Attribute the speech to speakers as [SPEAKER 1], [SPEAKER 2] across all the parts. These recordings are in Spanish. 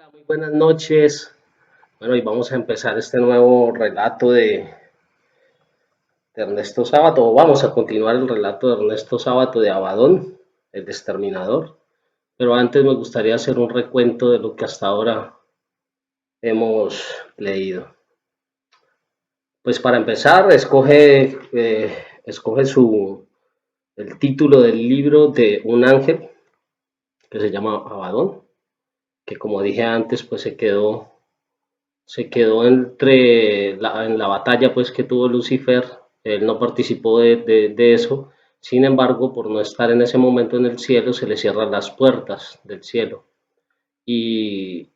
[SPEAKER 1] Hola, muy buenas noches. Bueno, y vamos a empezar este nuevo relato de Ernesto Sábato, o vamos a continuar el relato de Ernesto Sábato de Abadón, el exterminador. Pero antes me gustaría hacer un recuento de lo que hasta ahora hemos leído. Pues para empezar, escoge el título del libro de un ángel que se llama Abadón, que como dije antes, pues se quedó en la batalla pues que tuvo Lucifer. Él no participó de eso. Sin embargo, por no estar en ese momento en el cielo, se le cierran las puertas del cielo y,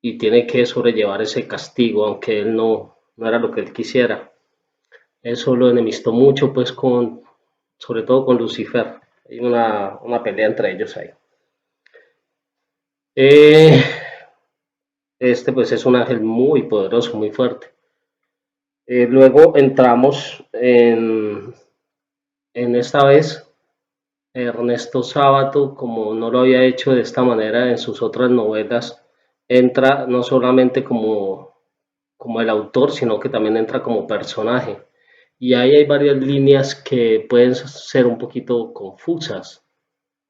[SPEAKER 1] y tiene que sobrellevar ese castigo, aunque él no era lo que él quisiera. Eso lo enemistó mucho pues sobre todo con Lucifer. Hay una pelea entre ellos ahí. Eh, este pues es un ángel muy poderoso, muy fuerte. Luego entramos en esta vez Ernesto Sábato, como no lo había hecho de esta manera en sus otras novelas, entra no solamente como el autor, sino que también entra como personaje. Y ahí hay varias líneas que pueden ser un poquito confusas,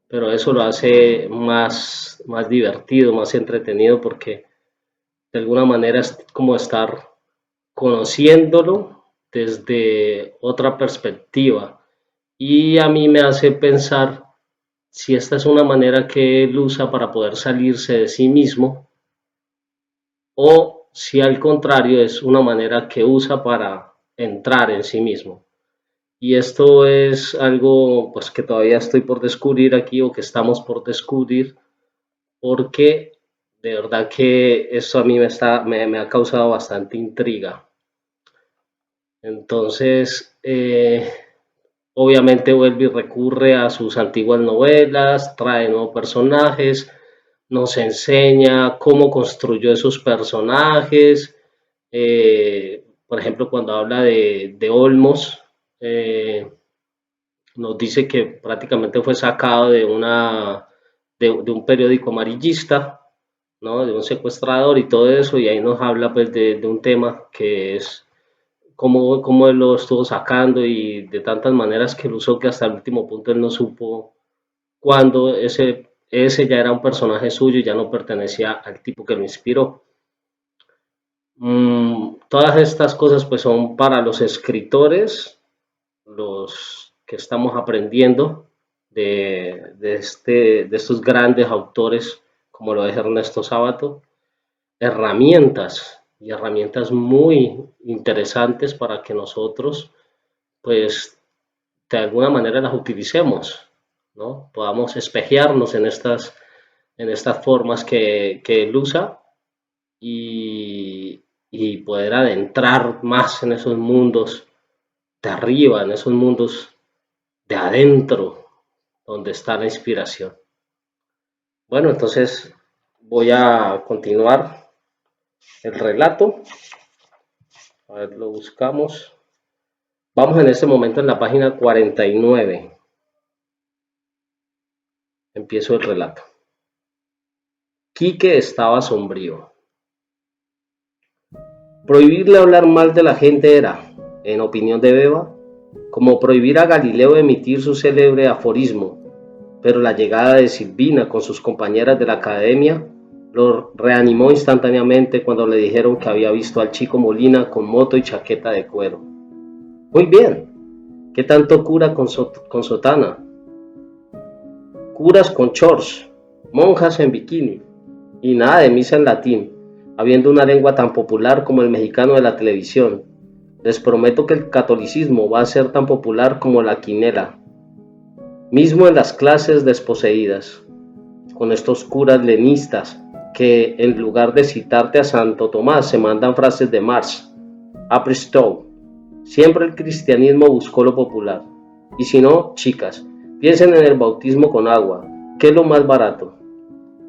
[SPEAKER 1] pero eso lo hace más divertido, más entretenido, porque de alguna manera es como estar conociéndolo desde otra perspectiva. Y a mí me hace pensar si esta es una manera que él usa para poder salirse de sí mismo, o si al contrario es una manera que usa para entrar en sí mismo. Y esto es algo pues que todavía estoy por descubrir aquí, o que estamos por descubrir, porque de verdad que eso a mí me ha causado bastante intriga. Entonces, obviamente vuelve y recurre a sus antiguas novelas, trae nuevos personajes, nos enseña cómo construyó esos personajes. Por ejemplo, cuando habla de Olmos, nos dice que prácticamente fue sacado de un periódico amarillista, ¿no? De un secuestrador y todo eso, y ahí nos habla pues de un tema que es cómo él lo estuvo sacando, y de tantas maneras que lo usó, que hasta el último punto él no supo cuándo ese ya era un personaje suyo y ya no pertenecía al tipo que lo inspiró. Todas estas cosas pues son para los escritores, los que estamos aprendiendo de estos grandes autores como lo es Ernesto Sábato, herramientas y herramientas muy interesantes para que nosotros pues de alguna manera las utilicemos, ¿no? Podamos espejearnos en estas formas que él usa, y poder adentrar más en esos mundos de arriba, en esos mundos de adentro, donde está la inspiración. Bueno, entonces voy a continuar el relato. A ver, lo buscamos. Vamos en este momento en la página 49. Empiezo el relato. Quique estaba sombrío. Prohibirle hablar mal de la gente era, en opinión de Beba, como prohibir a Galileo emitir su célebre aforismo, pero la llegada de Silvina con sus compañeras de la academia lo reanimó instantáneamente cuando le dijeron que había visto al chico Molina con moto y chaqueta de cuero. Muy bien, ¿qué tanto cura con sotana? Curas con shorts, monjas en bikini, y nada de misa en latín, habiendo una lengua tan popular como el mexicano de la televisión. Les prometo que el catolicismo va a ser tan popular como la quinela, mismo en las clases desposeídas, con estos curas lenistas que en lugar de citarte a Santo Tomás se mandan frases de Marx, Aprestou. Siempre el cristianismo buscó lo popular. Y si no, chicas, piensen en el bautismo con agua, que es lo más barato.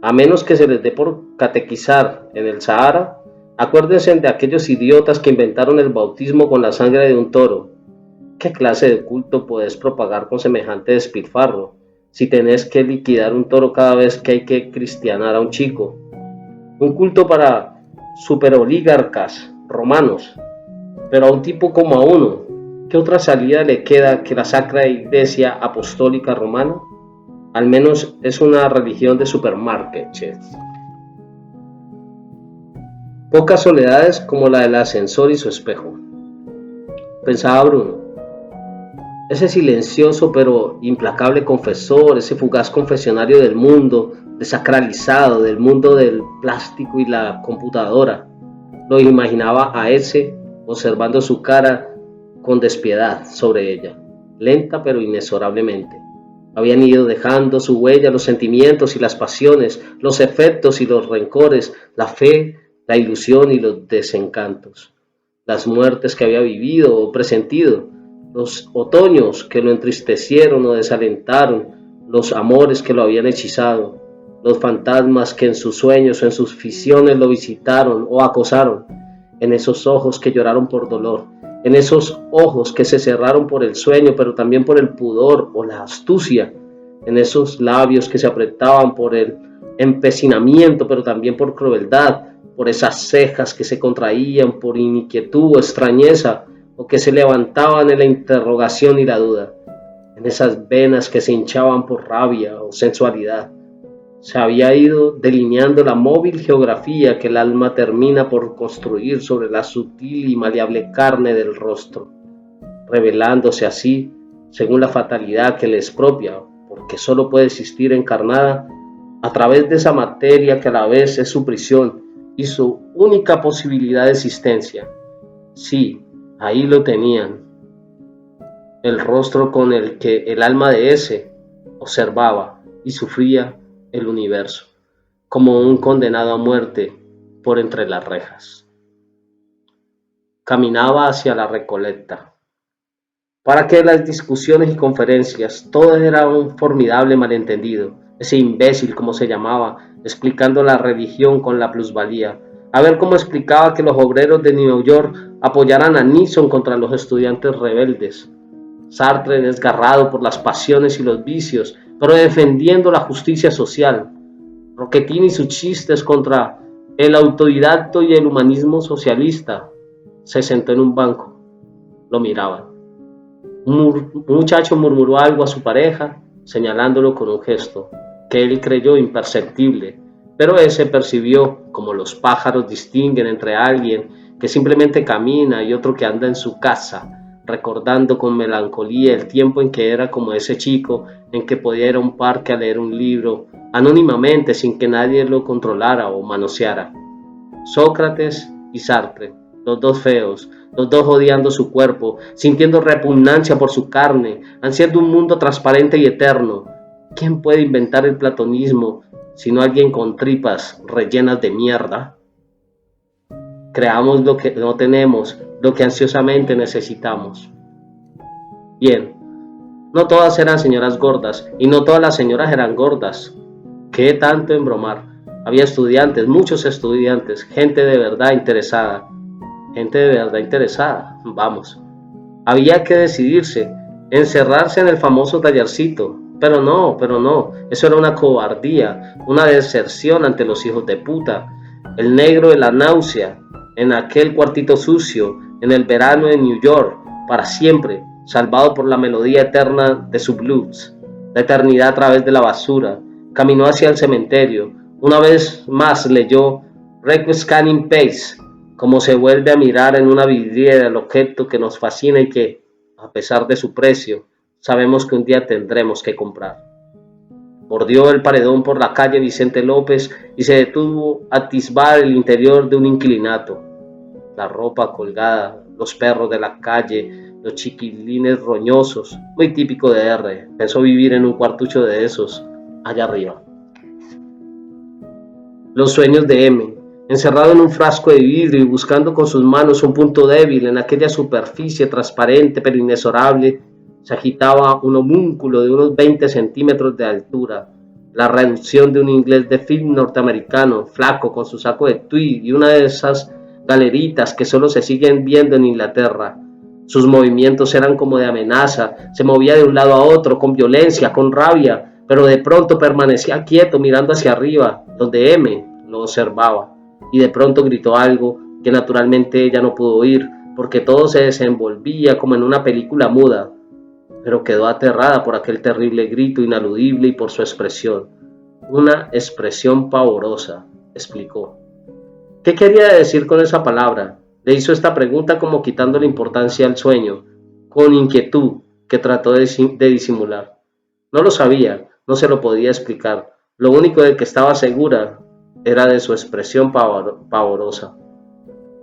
[SPEAKER 1] A menos que se les dé por catequizar en el Sahara, acuérdense de aquellos idiotas que inventaron el bautismo con la sangre de un toro. ¿Qué clase de culto podés propagar con semejante despilfarro, si tenés que liquidar un toro cada vez que hay que cristianar a un chico? un culto para superoligarcas romanos, pero a un tipo como a uno, ¿qué otra salida le queda que la Sacra Iglesia Apostólica Romana? Al menos es una religión de supermarket, che. Pocas soledades como la del ascensor y su espejo, pensaba Bruno. Ese silencioso pero implacable confesor, ese fugaz confesionario del mundo desacralizado, del mundo del plástico y la computadora. Lo imaginaba a ese observando su cara con despiedad sobre ella, lenta pero inexorablemente. Habían ido dejando su huella los sentimientos y las pasiones, los efectos y los rencores, la fe, la ilusión y los desencantos, las muertes que había vivido o presentido, los otoños que lo entristecieron o desalentaron, los amores que lo habían hechizado, los fantasmas que en sus sueños o en sus visiones lo visitaron o acosaron, en esos ojos que lloraron por dolor, en esos ojos que se cerraron por el sueño, pero también por el pudor o la astucia, en esos labios que se apretaban por el empecinamiento, pero también por crueldad, por esas cejas que se contraían por inquietud o extrañeza, o que se levantaban en la interrogación y la duda, en esas venas que se hinchaban por rabia o sensualidad. Se había ido delineando la móvil geografía que el alma termina por construir sobre la sutil y maleable carne del rostro, revelándose así, según la fatalidad que le es propia, porque sólo puede existir encarnada a través de esa materia que a la vez es su prisión y su única posibilidad de existencia. Sí, ahí lo tenían, el rostro con el que el alma de ese observaba y sufría el universo, como un condenado a muerte por entre las rejas. Caminaba hacia la Recoleta. ¿Para qué las discusiones y conferencias? Todo era un formidable malentendido. Ese imbécil, como se llamaba, explicando la religión con la plusvalía. A ver cómo explicaba que los obreros de New York apoyaran a Nixon contra los estudiantes rebeldes. Sartre desgarrado por las pasiones y los vicios, pero defendiendo la justicia social. Rocchettini y sus chistes contra el autodidacto y el humanismo socialista. Se sentó en un banco. Lo miraban. Un muchacho murmuró algo a su pareja, señalándolo con un gesto que él creyó imperceptible, pero ese percibió como los pájaros distinguen entre alguien que simplemente camina y otro que anda en su casa, recordando con melancolía el tiempo en que era como ese chico en que podía ir a un parque a leer un libro anónimamente sin que nadie lo controlara o manoseara. Sócrates y Sartre, los dos feos, los dos odiando su cuerpo, sintiendo repugnancia por su carne, ansiando un mundo transparente y eterno. ¿Quién puede inventar el platonismo sino alguien con tripas rellenas de mierda? Creamos lo que no tenemos, lo que ansiosamente necesitamos. Bien, no todas eran señoras gordas, y no todas las señoras eran gordas. ¿Qué tanto embromar? Había estudiantes, muchos estudiantes, gente de verdad interesada, vamos. Había que decidirse, encerrarse en el famoso tallercito, pero no, eso era una cobardía, una deserción ante los hijos de puta. El negro de la náusea, en aquel cuartito sucio, en el verano en New York, para siempre, salvado por la melodía eterna de su blues, la eternidad a través de la basura, caminó hacia el cementerio, una vez más leyó Requiem in Pace, como se vuelve a mirar en una vidriera el objeto que nos fascina y que, a pesar de su precio, sabemos que un día tendremos que comprar. Bordeó el paredón por la calle Vicente López y se detuvo a atisbar el interior de un inquilinato. La ropa colgada, los perros de la calle, los chiquilines roñosos, muy típico de R. Pensó vivir en un cuartucho de esos, allá arriba. Los sueños de M, encerrado en un frasco de vidrio y buscando con sus manos un punto débil en aquella superficie transparente pero inexorable, se agitaba un homúnculo de unos 20 centímetros de altura, la reducción de un inglés de film norteamericano, flaco, con su saco de tweed y una de esas galeritas que solo se siguen viendo en Inglaterra. Sus movimientos eran como de amenaza, se movía de un lado a otro, con violencia, con rabia, pero de pronto permanecía quieto mirando hacia arriba, donde M lo observaba. y de pronto gritó algo que naturalmente ella no pudo oír, porque todo se desenvolvía como en una película muda, pero quedó aterrada por aquel terrible grito inaludible y por su expresión. Una expresión pavorosa, explicó. ¿Qué quería decir con esa palabra? Le hizo esta pregunta como quitándole importancia al sueño, con inquietud que trató de disimular. No lo sabía, no se lo podía explicar. Lo único de que estaba segura era de su expresión pavorosa.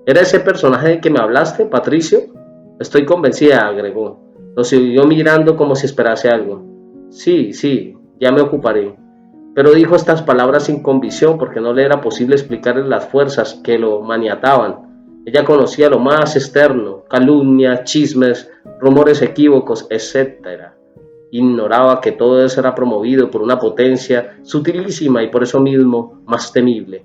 [SPEAKER 1] ¿Era ese personaje de que me hablaste, Patricio? Estoy convencida, agregó. Lo siguió mirando como si esperase algo. Sí, ya me ocuparé. Pero dijo estas palabras sin convicción porque no le era posible explicarle las fuerzas que lo maniataban. Ella conocía lo más externo, calumnia, chismes, rumores equívocos, etc. Ignoraba que todo eso era promovido por una potencia sutilísima y por eso mismo más temible.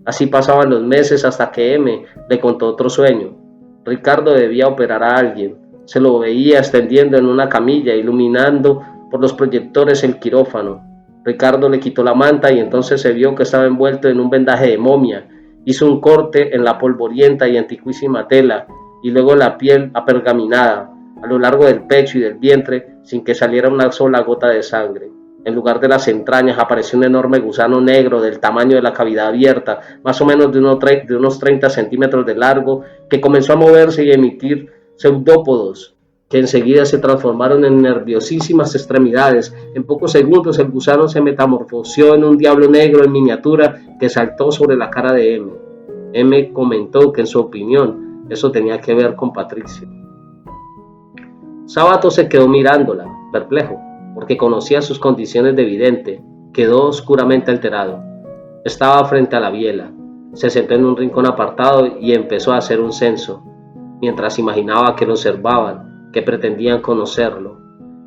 [SPEAKER 1] Así pasaban los meses hasta que M le contó otro sueño. Ricardo debía operar a alguien. Se lo veía extendiendo en una camilla, iluminando por los proyectores el quirófano. Ricardo le quitó la manta y entonces se vio que estaba envuelto en un vendaje de momia. Hizo un corte en la polvorienta y antiquísima tela y luego en la piel apergaminada, a lo largo del pecho y del vientre, sin que saliera una sola gota de sangre. En lugar de las entrañas apareció un enorme gusano negro del tamaño de la cavidad abierta, más o menos de unos 30 centímetros de largo, que comenzó a moverse y a emitir pseudópodos, que enseguida se transformaron en nerviosísimas extremidades. En pocos segundos el gusano se metamorfoseó en un diablo negro en miniatura que saltó sobre la cara de M. M comentó que en su opinión eso tenía que ver con Patricio. Sábato se quedó mirándola, perplejo, porque conocía sus condiciones de vidente. Quedó oscuramente alterado. Estaba frente a la biela. Se sentó en un rincón apartado y empezó a hacer un censo, mientras imaginaba que lo observaban, que pretendían conocerlo.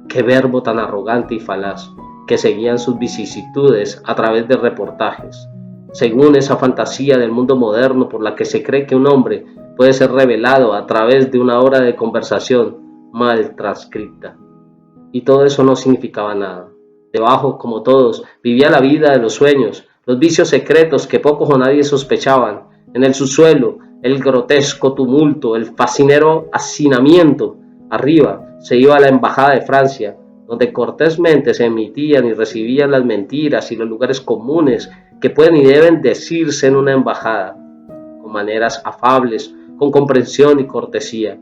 [SPEAKER 1] Qué verbo tan arrogante y falaz, que seguían sus vicisitudes a través de reportajes, según esa fantasía del mundo moderno por la que se cree que un hombre puede ser revelado a través de una hora de conversación mal transcripta. Y todo eso no significaba nada. Debajo, como todos, vivía la vida de los sueños, los vicios secretos que pocos o nadie sospechaban. En el subsuelo, el grotesco tumulto, el fascinero hacinamiento. Arriba se iba a la embajada de Francia, donde cortésmente se emitían y recibían las mentiras y los lugares comunes que pueden y deben decirse en una embajada, con maneras afables, con comprensión y cortesía.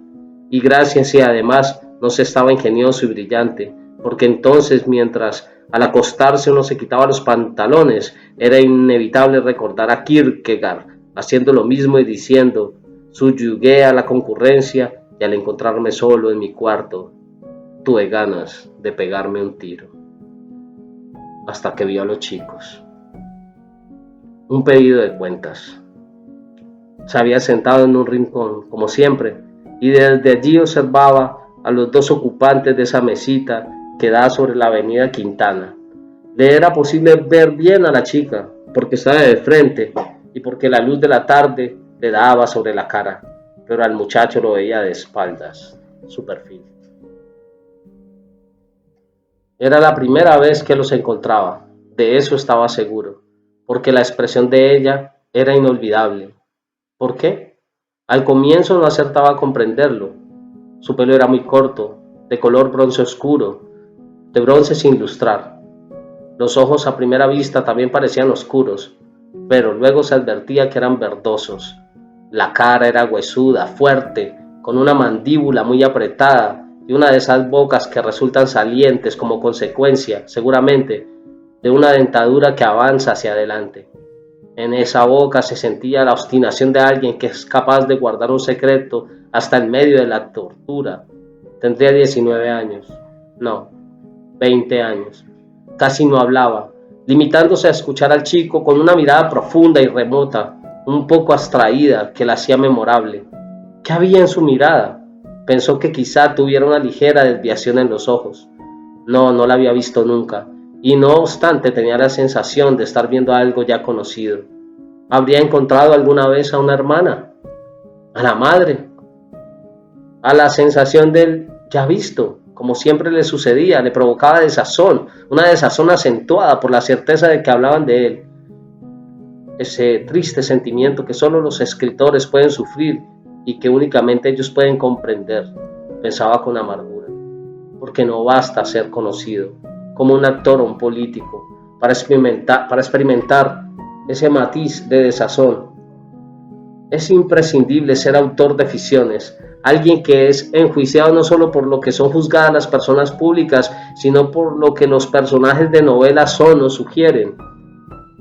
[SPEAKER 1] Y gracias y además no se estaba ingenioso y brillante, porque entonces mientras al acostarse uno se quitaba los pantalones, era inevitable recordar a Kierkegaard haciendo lo mismo y diciendo, subyugué a la concurrencia y al encontrarme solo en mi cuarto, tuve ganas de pegarme un tiro. Hasta que vio a los chicos. Un pedido de cuentas. Se había sentado en un rincón, como siempre, y desde allí observaba a los dos ocupantes de esa mesita que da sobre la avenida Quintana. Le era posible ver bien a la chica, porque estaba de frente y porque la luz de la tarde le daba sobre la cara, pero al muchacho lo veía de espaldas, su perfil. Era la primera vez que los encontraba, de eso estaba seguro, porque la expresión de ella era inolvidable. ¿Por qué? Al comienzo no acertaba a comprenderlo. Su pelo era muy corto, de color bronce oscuro, de bronce sin lustrar. Los ojos a primera vista también parecían oscuros, pero luego se advertía que eran verdosos. La cara era huesuda, fuerte, con una mandíbula muy apretada y una de esas bocas que resultan salientes como consecuencia, seguramente, de una dentadura que avanza hacia adelante. En esa boca se sentía la obstinación de alguien que es capaz de guardar un secreto hasta en medio de la tortura. Tendría 19 años, no, 20 años. Casi no hablaba, limitándose a escuchar al chico con una mirada profunda y remota, un poco abstraída, que la hacía memorable. ¿Qué había en su mirada? Pensó que quizá tuviera una ligera desviación en los ojos. No la había visto nunca, y no obstante tenía la sensación de estar viendo algo ya conocido. ¿Habría encontrado alguna vez a una hermana? ¿A la madre? A la sensación del ya visto, como siempre le sucedía, le provocaba desazón, una desazón acentuada por la certeza de que hablaban de él. ese triste sentimiento que solo los escritores pueden sufrir y que únicamente ellos pueden comprender, pensaba con amargura, porque no basta ser conocido como un actor o un político para experimentar ese matiz de desazón. Es imprescindible ser autor de ficciones, alguien que es enjuiciado no solo por lo que son juzgadas las personas públicas, sino por lo que los personajes de novelas son o sugieren.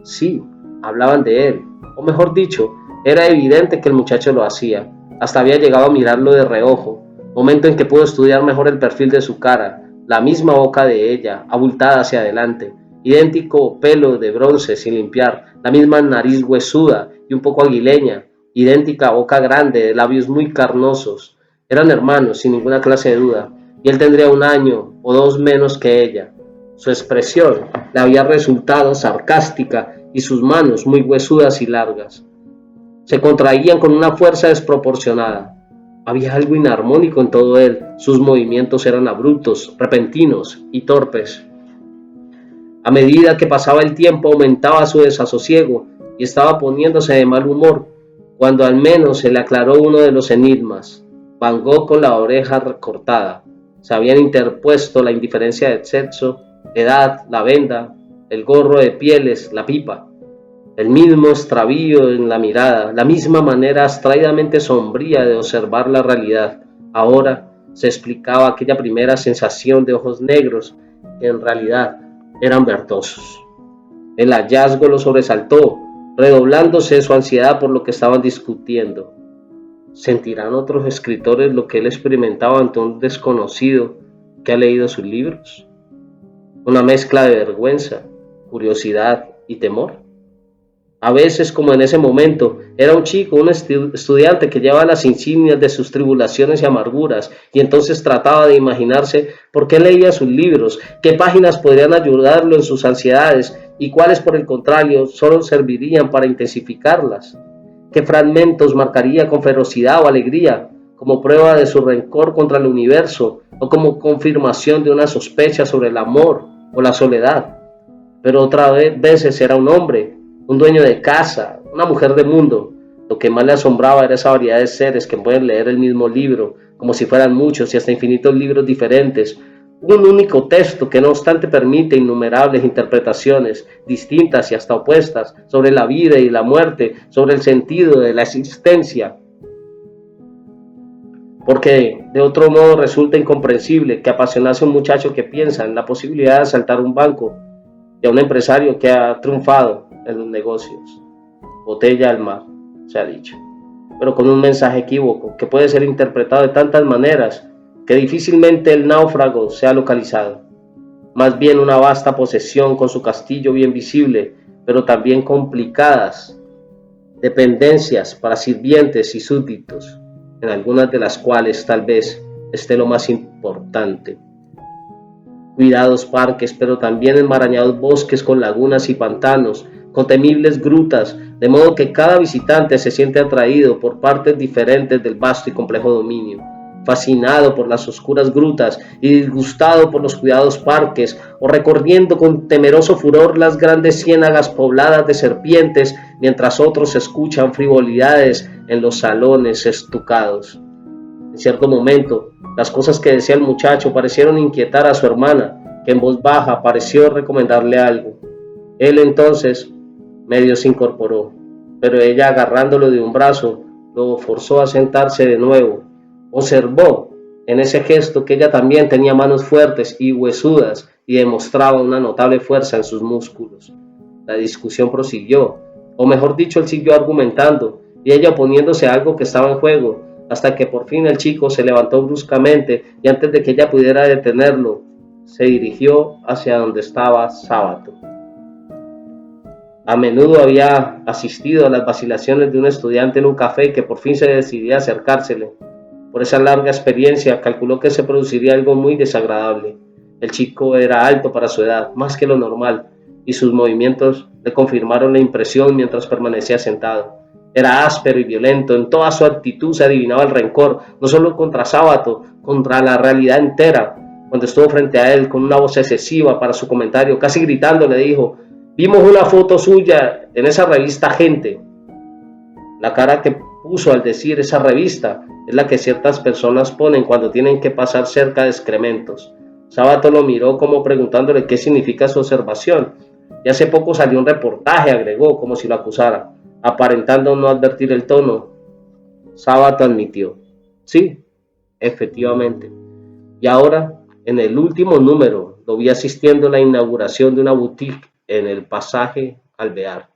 [SPEAKER 1] Sí, hablaban de él, o mejor dicho, era evidente que el muchacho lo hacía, hasta había llegado a mirarlo de reojo, momento en que pudo estudiar mejor el perfil de su cara, la misma boca de ella, abultada hacia adelante, idéntico pelo de bronce sin limpiar, la misma nariz huesuda y un poco aguileña, idéntica boca grande de labios muy carnosos. Eran hermanos, sin ninguna clase de duda, y él tendría 1 año o 2 menos que ella. Su expresión le había resultado sarcástica y sus manos, muy huesudas y largas, se contraían con una fuerza desproporcionada. Había algo inarmónico en todo él, sus movimientos eran abruptos, repentinos y torpes. A medida que pasaba el tiempo aumentaba su desasosiego y estaba poniéndose de mal humor, cuando al menos se le aclaró uno de los enigmas. Van Gogh con la oreja cortada. Se habían interpuesto la indiferencia del sexo, la edad, la venda, el gorro de pieles, la pipa. El mismo extravío en la mirada, la misma manera abstraídamente sombría de observar la realidad. Ahora se explicaba aquella primera sensación de ojos negros que en realidad eran verdosos. El hallazgo lo sobresaltó, redoblándose su ansiedad por lo que estaban discutiendo. ¿Sentirán otros escritores lo que él experimentaba ante un desconocido que ha leído sus libros? Una mezcla de vergüenza, curiosidad y temor. A veces, como en ese momento, era un chico, un estudiante que llevaba las insignias de sus tribulaciones y amarguras, y entonces trataba de imaginarse por qué leía sus libros, qué páginas podrían ayudarlo en sus ansiedades y cuáles, por el contrario, solo servirían para intensificarlas, qué fragmentos marcaría con ferocidad o alegría, como prueba de su rencor contra el universo o como confirmación de una sospecha sobre el amor o la soledad. Pero otras veces era un hombre, un dueño de casa, una mujer de mundo. Lo que más le asombraba era esa variedad de seres que pueden leer el mismo libro, como si fueran muchos y hasta infinitos libros diferentes. Un único texto que no obstante permite innumerables interpretaciones, distintas y hasta opuestas, sobre la vida y la muerte, sobre el sentido de la existencia. Porque de otro modo resulta incomprensible que apasionase a un muchacho que piensa en la posibilidad de asaltar un banco y a un empresario que ha triunfado en los negocios. Botella al mar, se ha dicho, pero con un mensaje equívoco que puede ser interpretado de tantas maneras que difícilmente el náufrago sea localizado. Más bien una vasta posesión con su castillo bien visible, pero también complicadas dependencias para sirvientes y súbditos, en algunas de las cuales tal vez esté lo más importante. Cuidados parques, pero también enmarañados bosques con lagunas y pantanos, con temibles grutas, de modo que cada visitante se siente atraído por partes diferentes del vasto y complejo dominio, fascinado por las oscuras grutas y disgustado por los cuidados parques, o recorriendo con temeroso furor las grandes ciénagas pobladas de serpientes, mientras otros escuchan frivolidades en los salones estucados. En cierto momento, las cosas que decía el muchacho parecieron inquietar a su hermana, que en voz baja pareció recomendarle algo. Él entonces medio se incorporó, pero ella, agarrándolo de un brazo, lo forzó a sentarse de nuevo. Observó en ese gesto que ella también tenía manos fuertes y huesudas y demostraba una notable fuerza en sus músculos. La discusión prosiguió, o mejor dicho, él siguió argumentando, y ella oponiéndose a algo que estaba en juego, hasta que por fin el chico se levantó bruscamente y antes de que ella pudiera detenerlo, se dirigió hacia donde estaba Sábato. A menudo había asistido a las vacilaciones de un estudiante en un café que por fin se decidía a acercársele. Por esa larga experiencia calculó que se produciría algo muy desagradable. El chico era alto para su edad, más que lo normal, y sus movimientos le confirmaron la impresión mientras permanecía sentado. Era áspero y violento, en toda su actitud se adivinaba el rencor, no solo contra Sábato, contra la realidad entera. Cuando estuvo frente a él con una voz excesiva para su comentario, casi gritando, le dijo: Vimos una foto suya en esa revista Gente. La cara que puso al decir esa revista es la que ciertas personas ponen cuando tienen que pasar cerca de excrementos. Sábato lo miró como preguntándole qué significa su observación. Y hace poco salió un reportaje, agregó, como si lo acusara, aparentando no advertir el tono. Sábato admitió. Sí, efectivamente. Y ahora, en el último número, lo vi asistiendo a la inauguración de una boutique en el pasaje Alvear.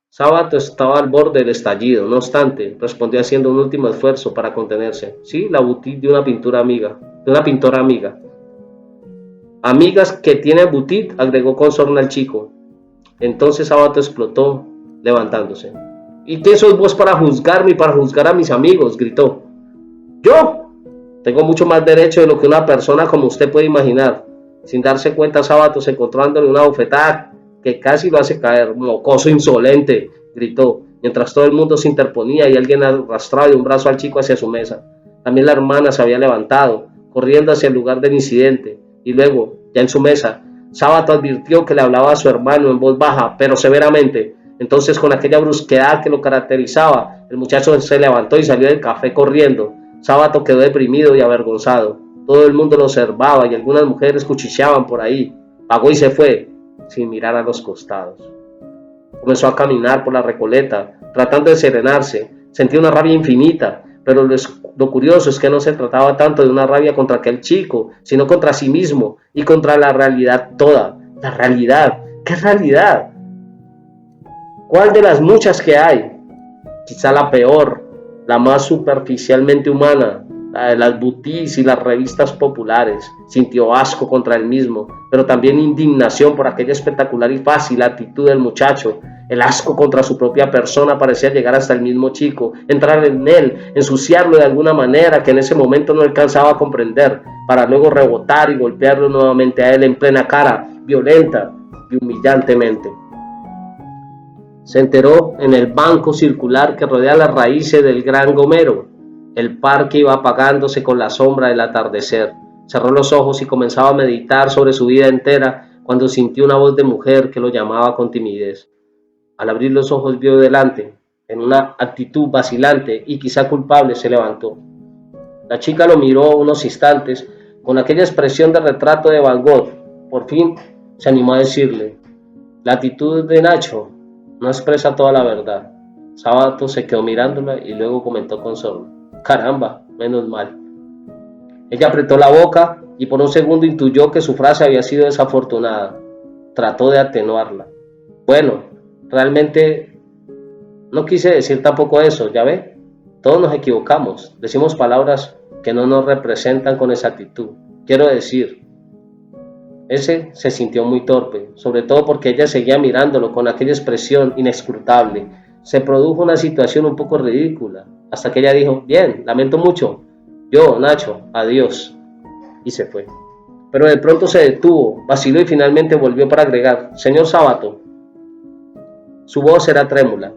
[SPEAKER 1] Sábato estaba al borde del estallido, no obstante, respondió haciendo un último esfuerzo para contenerse. Sí, la boutique de una pintora amiga. Amigas que tiene boutique, agregó con sorna el chico. Entonces Sábato explotó, levantándose. ¿Y qué sos vos para juzgarme y para juzgar a mis amigos? Gritó. ¿Yo? Tengo mucho más derecho de lo que una persona como usted puede imaginar. Sin darse cuenta, Sábato se encontró dándole una bofetada que casi lo hace caer. Mocoso insolente, gritó, mientras todo el mundo se interponía y alguien arrastraba de un brazo al chico hacia su mesa. También la hermana se había levantado, corriendo hacia el lugar del incidente, y luego, ya en su mesa, Sábato advirtió que le hablaba a su hermano en voz baja, pero severamente. Entonces, con aquella brusquedad que lo caracterizaba, el muchacho se levantó y salió del café corriendo. Sábato quedó deprimido y avergonzado. Todo el mundo lo observaba y algunas mujeres cuchicheaban por ahí. Pagó y se fue, sin mirar a los costados. Comenzó a caminar por la Recoleta, tratando de serenarse. Sentía una rabia infinita, pero lo curioso es que no se trataba tanto de una rabia contra aquel chico, sino contra sí mismo y contra la realidad toda. La realidad. ¿Qué realidad? ¿Cuál de las muchas que hay? Quizá la peor, la más superficialmente humana, la de las boutiques y las revistas populares. Sintió asco contra él mismo, pero también indignación por aquella espectacular y fácil actitud del muchacho. El asco contra su propia persona parecía llegar hasta el mismo chico, entrar en él, ensuciarlo de alguna manera que en ese momento no alcanzaba a comprender, para luego rebotar y golpearlo nuevamente a él en plena cara, violenta y humillantemente. Se enteró en el banco circular que rodea las raíces del Gran Gomero. El parque iba apagándose con la sombra del atardecer. Cerró los ojos y comenzaba a meditar sobre su vida entera cuando sintió una voz de mujer que lo llamaba con timidez. Al abrir los ojos vio delante, en una actitud vacilante y quizá culpable, se levantó. La chica lo miró unos instantes con aquella expresión de retrato de Van Gogh. Por fin se animó a decirle: la actitud de Nacho no expresa toda la verdad. Sábato se quedó mirándola y luego comentó con sorna: caramba, menos mal. Ella apretó la boca y por un segundo intuyó que su frase había sido desafortunada. Trató de atenuarla. Bueno, realmente no quise decir tampoco eso, ¿ya ve? Todos nos equivocamos, decimos palabras que no nos representan con exactitud. Quiero decir, ese se sintió muy torpe, sobre todo porque ella seguía mirándolo con aquella expresión inescrutable. Se produjo una situación un poco ridícula, hasta que ella dijo: bien, lamento mucho. Yo, Nacho, adiós. Y se fue. Pero de pronto se detuvo, vaciló y finalmente volvió para agregar: señor Sábato. Su voz era trémula.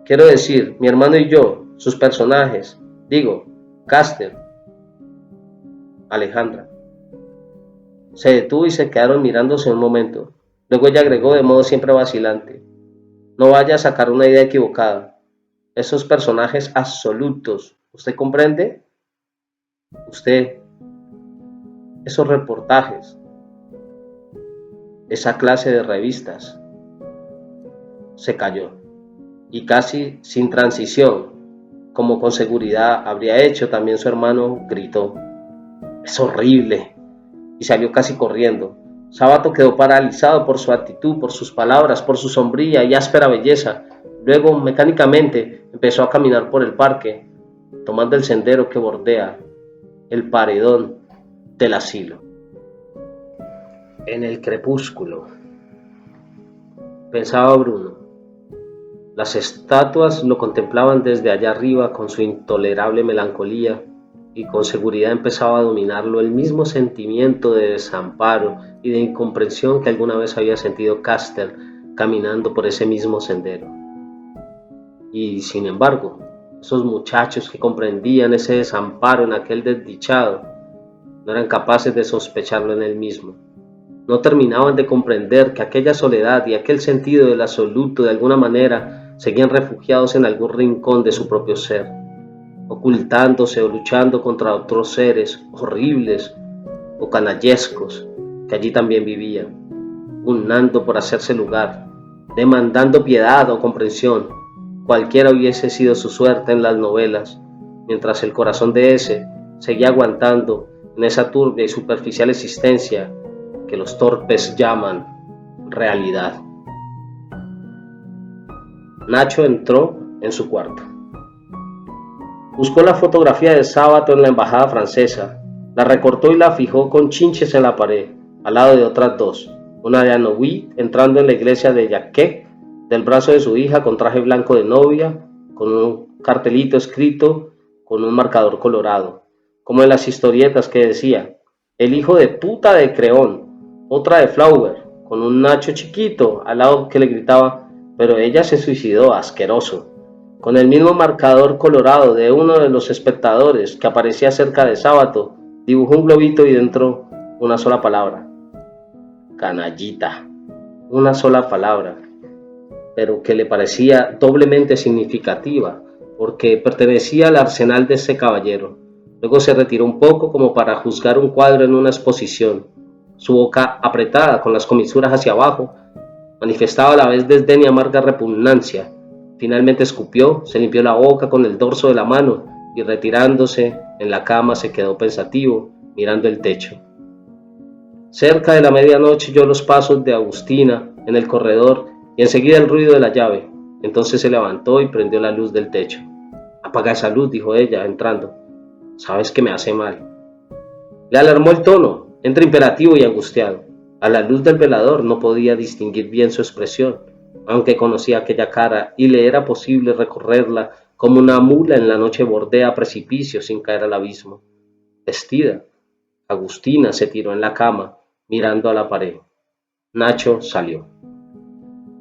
[SPEAKER 1] Quiero decir, mi hermano y yo, sus personajes, digo, Caster, Alejandra. Se detuvo y se quedaron mirándose un momento. Luego ella agregó de modo siempre vacilante: no vaya a sacar una idea equivocada. Esos personajes absolutos, ¿usted comprende? Usted, esos reportajes, esa clase de revistas. Se calló y casi sin transición, como con seguridad habría hecho también su hermano, gritó: es horrible, y salió casi corriendo. Sábato quedó paralizado por su actitud, por sus palabras, por su sombría y áspera belleza. Luego, mecánicamente, empezó a caminar por el parque, tomando el sendero que bordea el paredón del asilo. En el crepúsculo, pensaba Bruno. Las estatuas lo contemplaban desde allá arriba con su intolerable melancolía, y con seguridad empezaba a dominarlo el mismo sentimiento de desamparo y de incomprensión que alguna vez había sentido Caster caminando por ese mismo sendero. Y sin embargo, esos muchachos que comprendían ese desamparo en aquel desdichado no eran capaces de sospecharlo en él mismo. No terminaban de comprender que aquella soledad y aquel sentido del absoluto de alguna manera seguían refugiados en algún rincón de su propio ser, ocultándose o luchando contra otros seres horribles o canallescos que allí también vivían, pugnando por hacerse lugar, demandando piedad o comprensión, cualquiera hubiese sido su suerte en las novelas, mientras el corazón de ese seguía aguantando en esa turbia y superficial existencia que los torpes llaman realidad. Nacho entró en su cuarto. Buscó la fotografía de Sábato en la embajada francesa, la recortó y la fijó con chinches en la pared, al lado de otras dos, una de Anoui entrando en la iglesia de Jacquet, del brazo de su hija con traje blanco de novia, con un cartelito escrito con un marcador colorado, como en las historietas que decía, el hijo de puta de Creón, otra de Flaubert, con un Nacho chiquito al lado que le gritaba, pero ella se suicidó, asqueroso, con el mismo marcador colorado de uno de los espectadores que aparecía cerca de Sábato, dibujó un globito y dentro una sola palabra, canallita, una sola palabra, pero que le parecía doblemente significativa, porque pertenecía al arsenal de ese caballero. Luego se retiró un poco como para juzgar un cuadro en una exposición. Su boca apretada, con las comisuras hacia abajo, manifestaba a la vez desdén y amarga repugnancia. Finalmente escupió, se limpió la boca con el dorso de la mano y retirándose en la cama se quedó pensativo, mirando el techo. Cerca de la medianoche oyó los pasos de Agustina en el corredor y enseguida el ruido de la llave. Entonces se levantó y prendió la luz del techo. Apaga esa luz, dijo ella, entrando. Sabes que me hace mal. Le alarmó el tono, entre imperativo y angustiado. A la luz del velador no podía distinguir bien su expresión, aunque conocía aquella cara y le era posible recorrerla como una mula en la noche bordea precipicios sin caer al abismo. Vestida, Agustina se tiró en la cama, mirando a la pared. Nacho salió.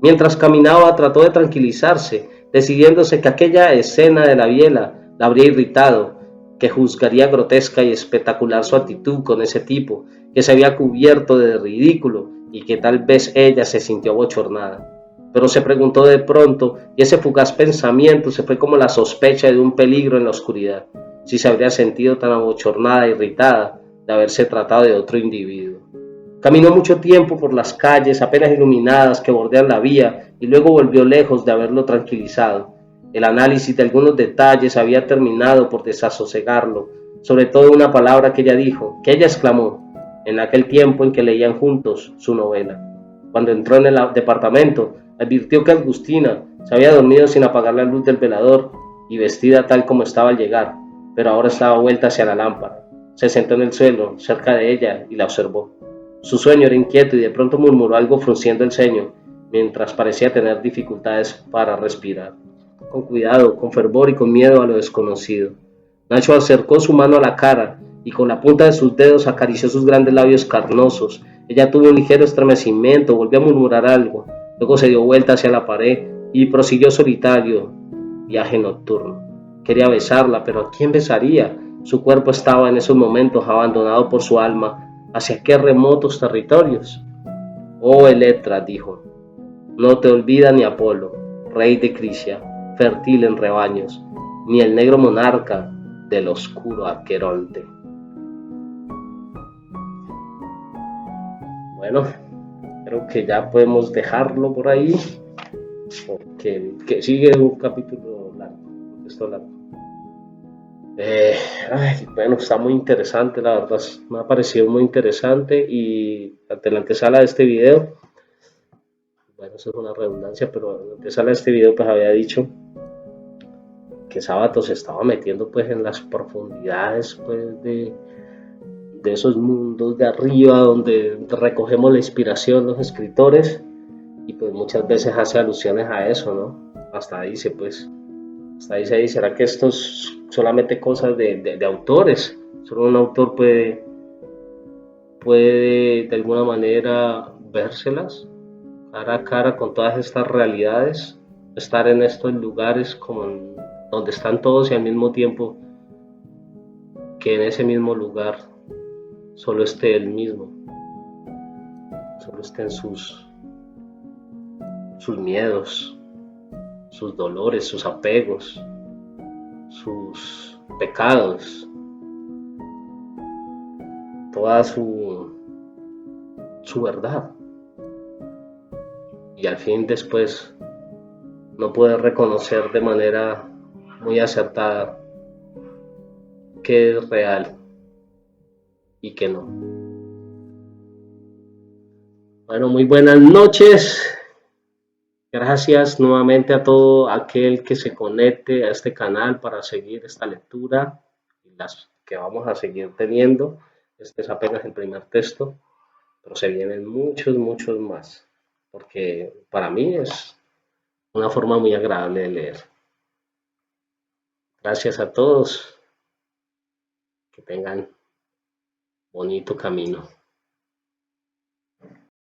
[SPEAKER 1] Mientras caminaba trató de tranquilizarse, decidiéndose que aquella escena de la biela la habría irritado, que juzgaría grotesca y espectacular su actitud con ese tipo, que se había cubierto de ridículo y que tal vez ella se sintió abochornada. Pero se preguntó de pronto, y ese fugaz pensamiento se fue como la sospecha de un peligro en la oscuridad, si se habría sentido tan abochornada e irritada de haberse tratado de otro individuo. Caminó mucho tiempo por las calles apenas iluminadas que bordean la vía y luego volvió lejos de haberlo tranquilizado. El análisis de algunos detalles había terminado por desasosegarlo, sobre todo una palabra que ella dijo, que ella exclamó, en aquel tiempo en que leían juntos su novela. Cuando entró en el departamento, advirtió que Agustina se había dormido sin apagar la luz del velador y vestida tal como estaba al llegar, pero ahora estaba vuelta hacia la lámpara. Se sentó en el suelo, cerca de ella, y la observó. Su sueño era inquieto y de pronto murmuró algo frunciendo el ceño, mientras parecía tener dificultades para respirar. Con cuidado, con fervor y con miedo a lo desconocido. Nacho acercó su mano a la cara y con la punta de sus dedos acarició sus grandes labios carnosos. Ella tuvo un ligero estremecimiento, volvió a murmurar algo, luego se dio vuelta hacia la pared y prosiguió solitario viaje nocturno. Quería besarla, pero ¿a quién besaría? Su cuerpo estaba en esos momentos abandonado por su alma. ¿Hacia qué remotos territorios? Oh Electra, dijo, no te olvida ni Apolo, rey de Crisia, fértil en rebaños, ni el negro monarca del oscuro Aqueronte. Bueno, creo que ya podemos dejarlo por ahí, porque que sigue un capítulo largo, esto largo. Bueno, está muy interesante, la verdad, me ha parecido muy interesante y ante la antesala de este video, bueno, eso es una redundancia, pero en la antesala de este video pues había dicho que Sábato se estaba metiendo pues en las profundidades pues de esos mundos de arriba donde recogemos la inspiración los escritores y pues muchas veces hace alusiones a eso, ¿no? Hasta dice pues, hasta dice ahí, ¿será que esto es solamente cosas de autores? Solo un autor puede de alguna manera vérselas cara a cara con todas estas realidades, estar en estos lugares como donde están todos y al mismo tiempo que en ese mismo lugar solo esté él mismo. solo estén sus miedos, sus dolores, sus apegos, sus pecados, toda su verdad. Y al fin después no puede reconocer de manera muy acertada qué es real y qué no. Bueno, muy buenas noches. Gracias nuevamente a todo aquel que se conecte a este canal para seguir esta lectura y las que vamos a seguir teniendo. Este es apenas el primer texto, pero se vienen muchos más, porque para mí es una forma muy agradable de leer. Gracias a todos, que tengan bonito camino.